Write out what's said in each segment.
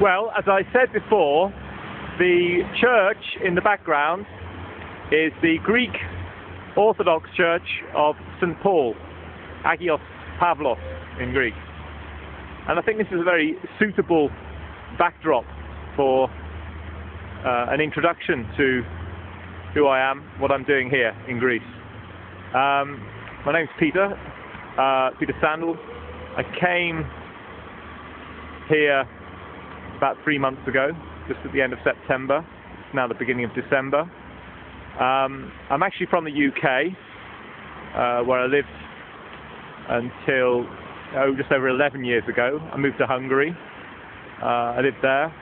Well, as I said before, the church in the background is the Greek Orthodox Church of St. Paul, Agios Pavlos in Greek. And I think this is a very suitable backdrop for an introduction to who I am, what I'm doing here in Greece. My name's Peter Sandal. I came here about 3 months ago, just at the end of September. It's now the beginning of December. I'm actually from the UK, where I lived until just over 11 years ago. I moved to Hungary. I lived there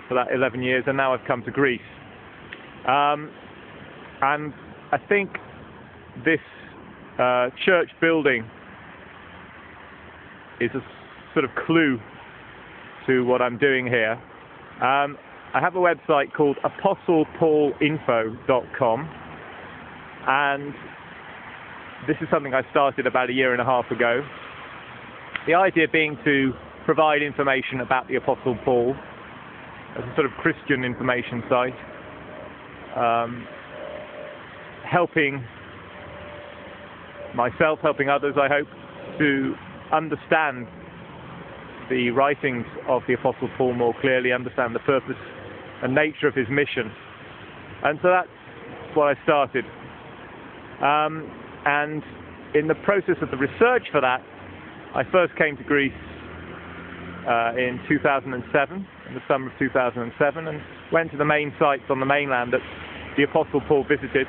for that 11 years, and now I've come to Greece. And I think this church building is a sort of clue to what I'm doing here. I have a website called apostlepaulinfo.com, and this is something I started about 1.5 years ago. The idea being to provide information about the Apostle Paul as a sort of Christian information site, helping myself, helping others, I hope, to understand the writings of the Apostle Paul more clearly, understand the purpose and nature of his mission. And so that's what I started. And in the process of the research for that, I first came to Greece in 2007, in the summer of 2007, and went to the main sites on the mainland that the Apostle Paul visited,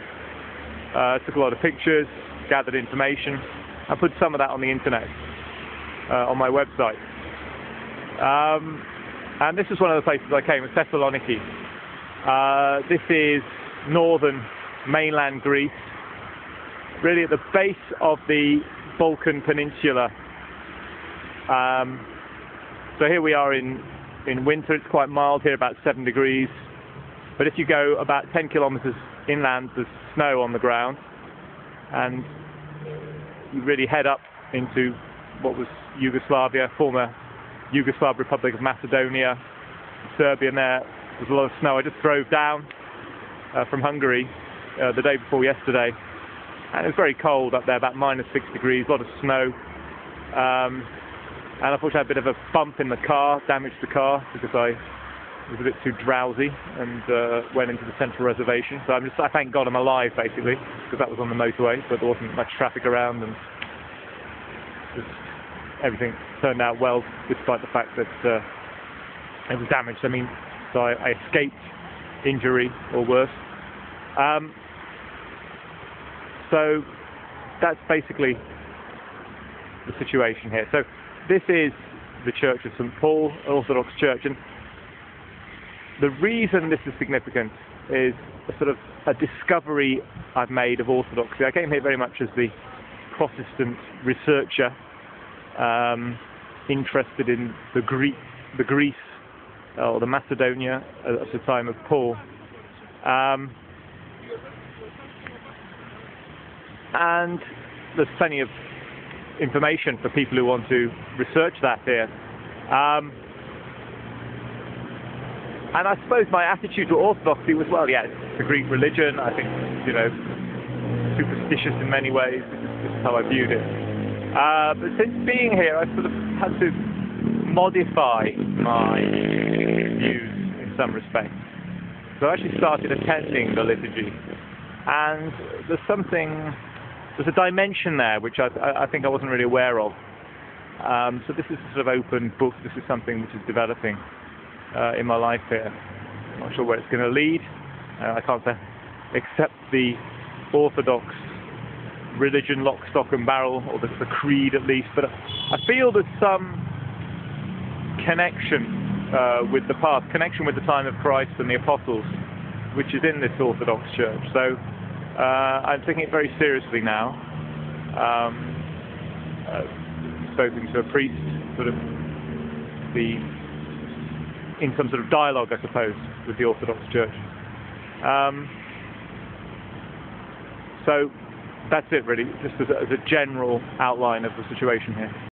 took a lot of pictures, gathered information, and put some of that on the internet, on my website. And this is one of the places I came, Thessaloniki. This is northern mainland Greece, really at the base of the Balkan Peninsula. So here we are in winter. It's quite mild here, about 7 degrees. But if you go about 10 kilometers inland, there's snow on the ground, and you really head up into what was Yugoslavia, former Yugoslav Republic of Macedonia, Serbia, and there's a lot of snow. I just drove down from Hungary the day before yesterday, and it was very cold up there, about -6 degrees, a lot of snow. And unfortunately I had a bit of a bump in the car, damaged the car, because I was a bit too drowsy and went into the central reservation. So I thank God I'm alive, basically, because that was on the motorway, but there wasn't much traffic around, and everything turned out well, despite the fact that it was damaged. I mean, so I escaped injury or worse. So that's basically the situation here. So this is the Church of St. Paul, an Orthodox church, and the reason this is significant is a sort of a discovery I've made of Orthodoxy. I came here very much as the Protestant researcher, interested in the Greece or the Macedonia at the time of Paul. And there's plenty of information for people who want to research that here. And I suppose my attitude to Orthodoxy was, well, yeah, it's the Greek religion. I think, superstitious in many ways. This is how I viewed it. But since being here, I've sort of had to modify my views in some respects. So I actually started attending the liturgy, and there's a dimension there which I think I wasn't really aware of. So this is a sort of open book. This is something which is developing in my life here. I'm not sure where it's going to lead. I can't say accept the Orthodox religion lock, stock and barrel, or the creed at least, but I feel there's some connection with the past, connection with the time of Christ and the apostles, which is in this Orthodox church. So I'm taking it very seriously now. Spoken to a priest, sort of in some sort of dialogue, I suppose, with the Orthodox Church. So that's it, really, just as a general outline of the situation here.